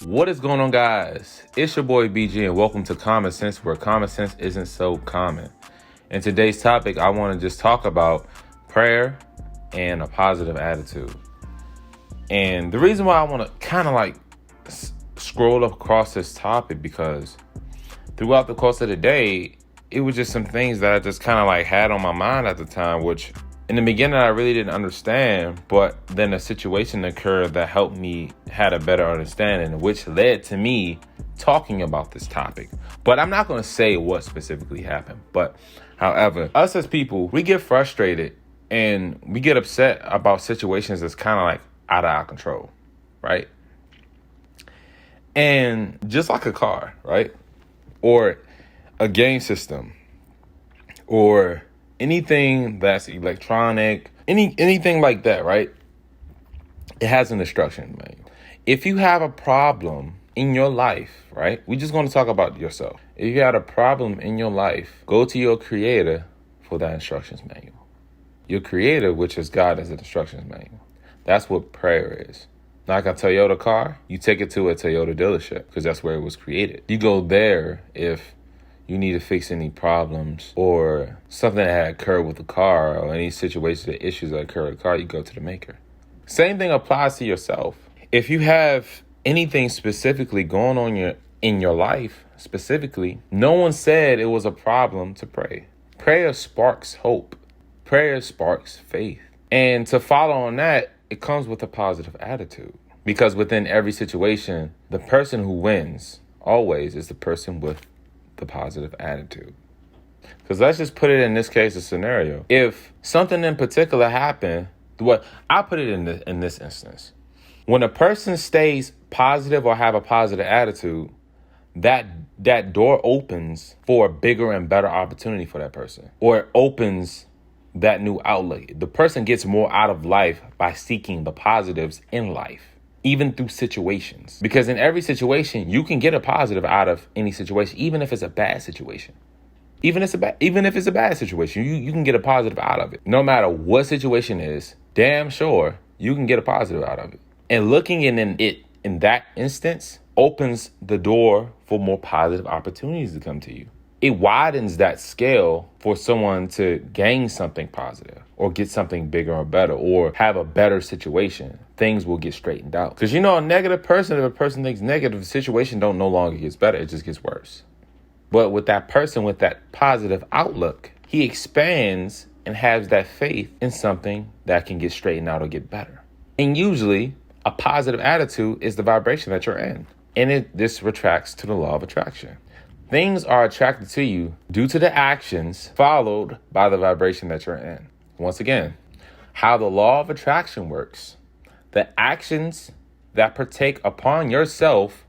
What is going on, guys? It's your boy BG, and welcome to Common Sense, where common sense isn't so common. In today's topic, I want to just talk about prayer and a positive attitude. And the reason why I want to kind of scroll across this topic, because throughout the course of the day, it was just some things that I just kind of had on my mind at the time, which in the beginning I really didn't understand, but then a situation occurred that helped me had a better understanding, which led to me talking about this topic. But I'm not going to say what specifically happened. But however, us as people, we get frustrated and we get upset about situations that's kind of out of our control, right? And just like a car, right? Or a game system, or anything that's electronic, anything like that, right? It has an instruction manual. If you have a problem in your life, right? We're just going to talk about yourself. If you had a problem in your life, go to your creator for that instructions manual. Your creator, which is God, is an instructions manual. That's what prayer is. Like a Toyota car, you take it to a Toyota dealership because that's where it was created. You go there if you need to fix any problems or something that had occurred with the car, or any situations or issues that occur with the car, you go to the maker. Same thing applies to yourself. If you have anything specifically going on in your life, specifically, no one said it was a problem to pray. Prayer sparks hope. Prayer sparks faith. And to follow on that, it comes with a positive attitude. Because within every situation, the person who wins always is the person with the positive attitude. Because let's just put it in this case, a scenario. If something in particular happened, I put it in this instance. When a person stays positive or have a positive attitude, that door opens for a bigger and better opportunity for that person. Or it opens that new outlook. The person gets more out of life by seeking the positives in life, even through situations. Because in every situation, you can get a positive out of any situation, even if it's a bad situation. Even if it's a bad situation, you can get a positive out of it. No matter what situation is, damn sure you can get a positive out of it. And looking in that instance opens the door for more positive opportunities to come to you. It widens that scale for someone to gain something positive or get something bigger or better or have a better situation. Things will get straightened out. Because a negative person, if a person thinks negative, the situation no longer gets better. It just gets worse. But with that person with that positive outlook, he expands and has that faith in something that can get straightened out or get better. And usually a positive attitude is the vibration that you're in. And this retracts to the law of attraction. Things are attracted to you due to the actions followed by the vibration that you're in. Once again, how the law of attraction works. The actions that partake upon yourself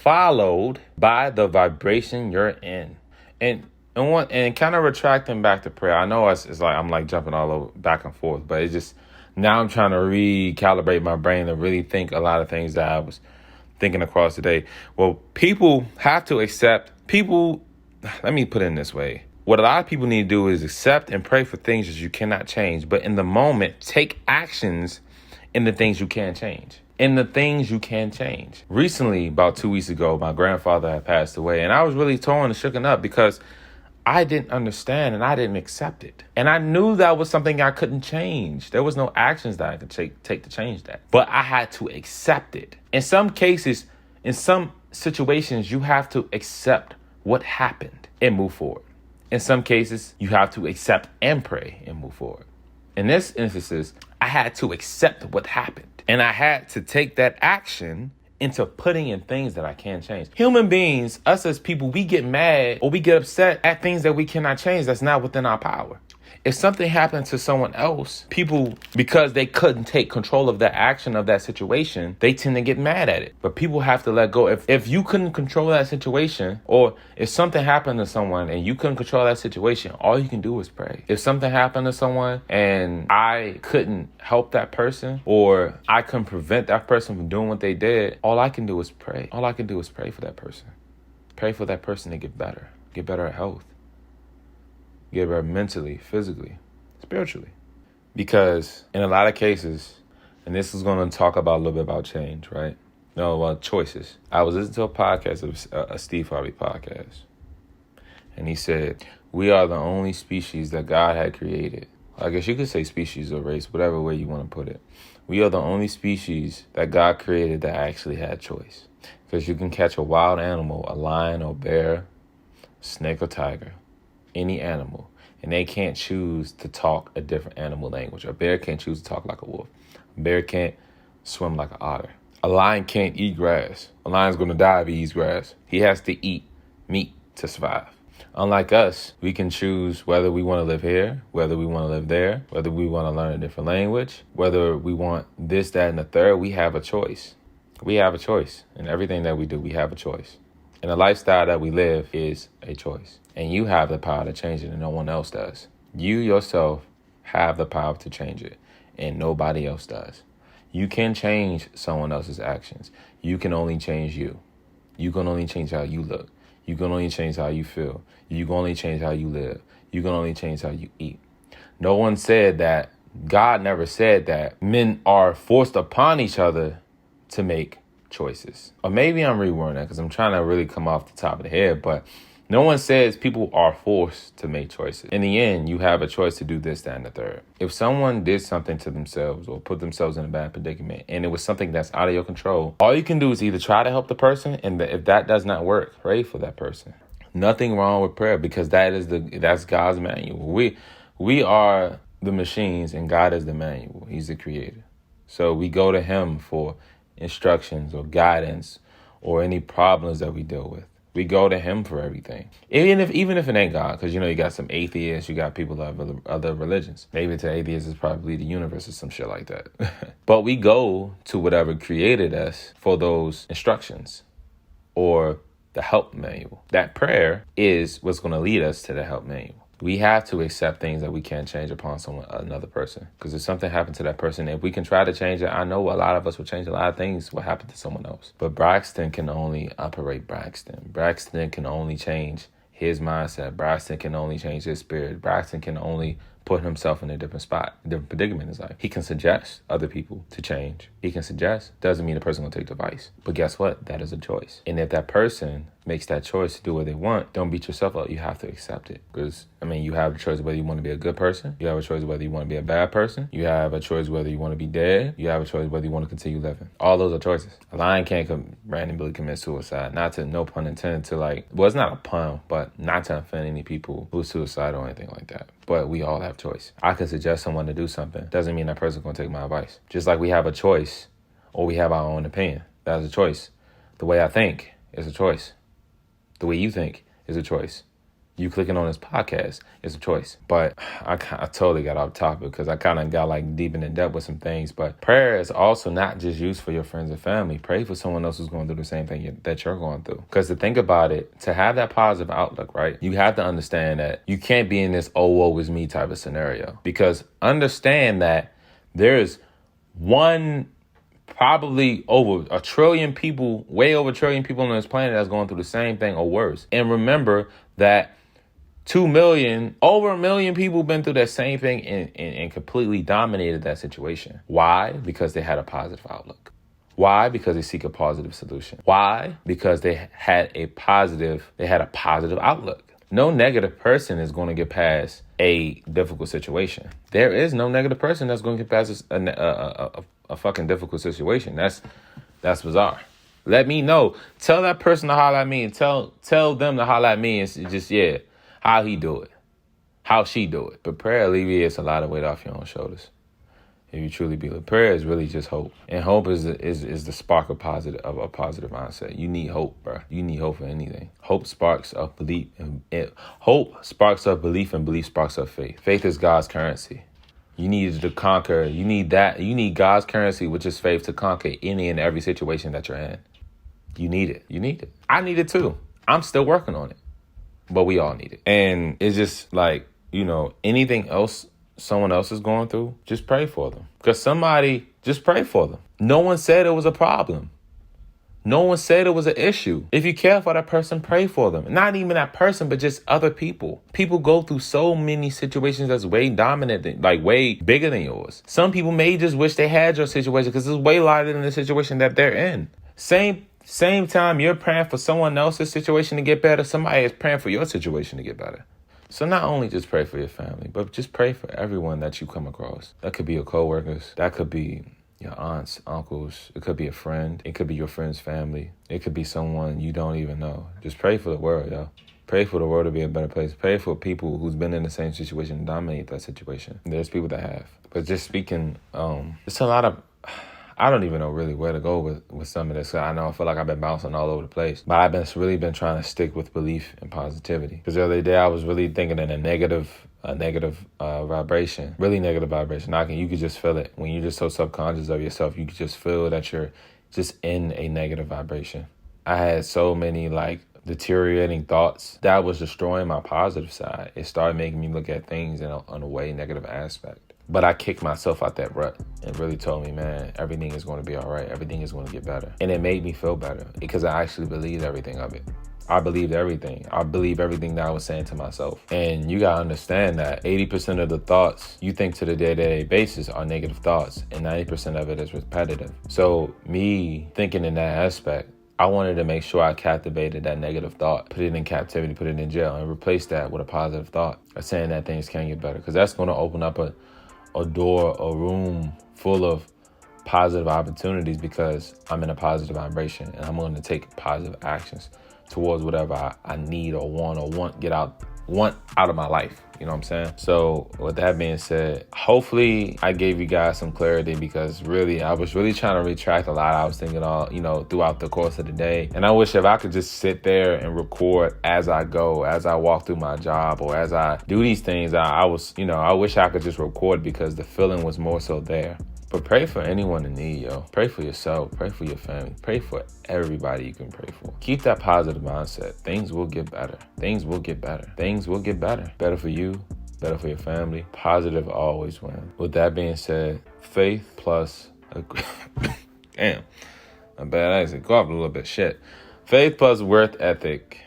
followed by the vibration you're in. And kind of retracting back to prayer. I know it's I'm jumping all over back and forth, but it's just now I'm trying to recalibrate my brain to really think a lot of things that I was thinking across the day. Well, people have to accept. Let me put it in this way. What a lot of people need to do is accept and pray for things that you cannot change. But in the moment, take actions in the things you can change. In the things you can change. Recently, about 2 weeks ago, my grandfather had passed away. And I was really torn and shooken up because I didn't understand and I didn't accept it. And I knew that was something I couldn't change. There was no actions that I could take to change that. But I had to accept it. In some cases, in some situations, you have to accept what happened and move forward. In some cases, you have to accept and pray and move forward. In this instance, I had to accept what happened. And I had to take that action into putting in things that I can change. Human beings, us as people, we get mad or we get upset at things that we cannot change that's not within our power. If something happened to someone else, people, because they couldn't take control of the action of that situation, they tend to get mad at it. But people have to let go. If you couldn't control that situation, or if something happened to someone and you couldn't control that situation, all you can do is pray. If something happened to someone and I couldn't help that person, or I couldn't prevent that person from doing what they did, all I can do is pray. All I can do is pray for that person. Pray for that person to get better at health. Get better mentally, physically, spiritually. Because in a lot of cases, and this is going to talk about a little bit about change, right? No, choices. I was listening to a podcast, a Steve Harvey podcast, and he said, we are the only species that God had created. I guess you could say species or race, whatever way you want to put it. We are the only species that God created that actually had choice. Because you can catch a wild animal, a lion or bear, snake or tiger, any animal, and they can't choose to talk a different animal language. A bear can't choose to talk like a wolf. A bear can't swim like an otter. A lion can't eat grass. A lion's going to die if he eats grass. He has to eat meat to survive. Unlike us, we can choose whether we want to live here, whether we want to live there, whether we want to learn a different language, whether we want this, that, and the third. We have a choice. We have a choice. In everything that we do, we have a choice. And the lifestyle that we live is a choice. And you have the power to change it, and no one else does. You yourself have the power to change it, and nobody else does. You can change someone else's actions. You can only change you. You can only change how you look. You can only change how you feel. You can only change how you live. You can only change how you eat. No one said that. God never said that men are forced upon each other to make choices. Or maybe I'm rewording that because I'm trying to really come off the top of the head, but no one says people are forced to make choices. In the end, you have a choice to do this, that, and the third. If someone did something to themselves or put themselves in a bad predicament and it was something that's out of your control, all you can do is either try to help the person, and if that does not work, pray for that person. Nothing wrong with prayer, because that's God's manual. We are the machines and God is the manual. He's the creator. So we go to him for instructions or guidance or any problems that we deal with. We go to him for everything. Even if it ain't God, because, you got some atheists, you got people that have other religions. Maybe to atheists is probably the universe or some shit like that. But we go to whatever created us for those instructions or the help manual. That prayer is what's going to lead us to the help manual. We have to accept things that we can't change upon another person. Because if something happened to that person, if we can try to change it, I know a lot of us will change a lot of things what happened to someone else. But Braxton can only operate Braxton. Braxton can only change his mindset. Braxton can only change his spirit. Braxton can only put himself in a different spot, different predicament in his life. He can suggest other people to change. He can suggest. Doesn't mean the person will take the advice. But guess what? That is a choice. And if that person makes that choice to do what they want, don't beat yourself up. You have to accept it. Because, you have a choice whether you want to be a good person. You have a choice whether you want to be a bad person. You have a choice whether you want to be dead. You have a choice whether you want to continue living. All those are choices. A lion can't randomly commit suicide. No pun intended to it's not a pun, but not to offend any people who's suicidal or anything like that. But we all have choice. I can suggest someone to do something. Doesn't mean that person's going to take my advice. Just like we have a choice or we have our own opinion. That's a choice. The way I think is a choice. The way you think is a choice. You clicking on this podcast is a choice. But I totally got off topic because I kind of got deep in depth with some things. But prayer is also not just used for your friends and family. Pray for someone else who's going through the same thing that you're going through. Because to think about it, to have that positive outlook, right? You have to understand that you can't be in this woe is me type of scenario. Because understand that there's probably over a trillion people, way over a trillion people on this planet that's going through the same thing or worse. And remember that 2 million, over 1 million people been through that same thing and completely dominated that situation. Why? Because they had a positive outlook. Why? Because they seek a positive solution. Why? Because they had a positive outlook. No negative person is going to get past a difficult situation. There is no negative person that's going to get past a fucking difficult situation. That's bizarre. Let me know. Tell that person to holler at me and tell them to holler at me and just, how he do it, how she do it. But prayer alleviates a lot of weight off your own shoulders. If you truly believe, prayer is really just hope, and hope is the spark of a positive mindset. You need hope, bro. You need hope for anything. Hope sparks up belief, and hope sparks up belief, and belief sparks up faith. Faith is God's currency. You need to conquer. You need that. You need God's currency, which is faith, to conquer any and every situation that you're in. You need it. You need it. I need it too. I'm still working on it. But we all need it. And it's just anything else someone else is going through, just pray for them. Because just pray for them. No one said it was a problem. No one said it was an issue. If you care for that person, pray for them. Not even that person, but just other people. People go through so many situations that's way dominant, way bigger than yours. Some people may just wish they had your situation because it's way lighter than the situation that they're in. Same time you're praying for someone else's situation to get better, somebody is praying for your situation to get better. So not only just pray for your family, but just pray for everyone that you come across. That could be your coworkers. That could be your aunts, uncles. It could be a friend. It could be your friend's family. It could be someone you don't even know. Just pray for the world, yo. Pray for the world to be a better place. Pray for people who's been in the same situation and dominate that situation. There's people that have. But just speaking, it's a lot of... I don't even know really where to go with some of this. I feel like I've been bouncing all over the place. But I've been trying to stick with belief and positivity. Because the other day I was really thinking in a negative vibration. Really negative vibration. You could just feel it. When you're just so subconscious of yourself, you could just feel that you're just in a negative vibration. I had so many deteriorating thoughts that was destroying my positive side. It started making me look at things in a way negative aspect. But I kicked myself out that rut and really told me, man, everything is going to be all right. Everything is going to get better. And it made me feel better because I actually believed everything of it. I believed everything. I believe everything that I was saying to myself. And you got to understand that 80% of the thoughts you think to the day-to-day basis are negative thoughts, and 90% of it is repetitive. So me thinking in that aspect, I wanted to make sure I captivated that negative thought, put it in captivity, put it in jail, and replace that with a positive thought of saying that things can get better. Because that's going to open up a door, a room full of positive opportunities because I'm in a positive vibration and I'm going to take positive actions towards whatever I need or want out of my life. You know what I'm saying? So with that being said, hopefully I gave you guys some clarity because really, I was really trying to retract a lot. I was thinking throughout the course of the day. And I wish if I could just sit there and record as I go, as I walk through my job or as I do these things, I wish I could just record because the feeling was more so there. But pray for anyone in need, yo. Pray for yourself. Pray for your family. Pray for everybody you can pray for. Keep that positive mindset. Things will get better. Things will get better. Things will get better. Better for you. Better for your family. Positive always wins. With that being said, faith plus... Damn. My bad. I actually go off a little bit. Shit. Faith plus worth ethic.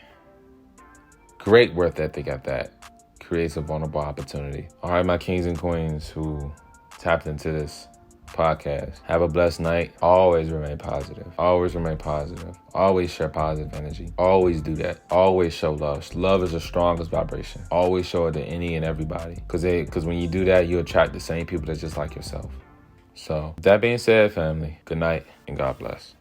Great worth ethic at that. Creates a vulnerable opportunity. All right, my kings and queens who tapped into this podcast. Have a blessed night. Always remain positive. Always remain positive. Always share positive energy. Always do that. Always show love. Love is the strongest vibration. Always show it to any and everybody. Because when you do that, you attract the same people that's just like yourself. So, with that being said, family, good night and God bless.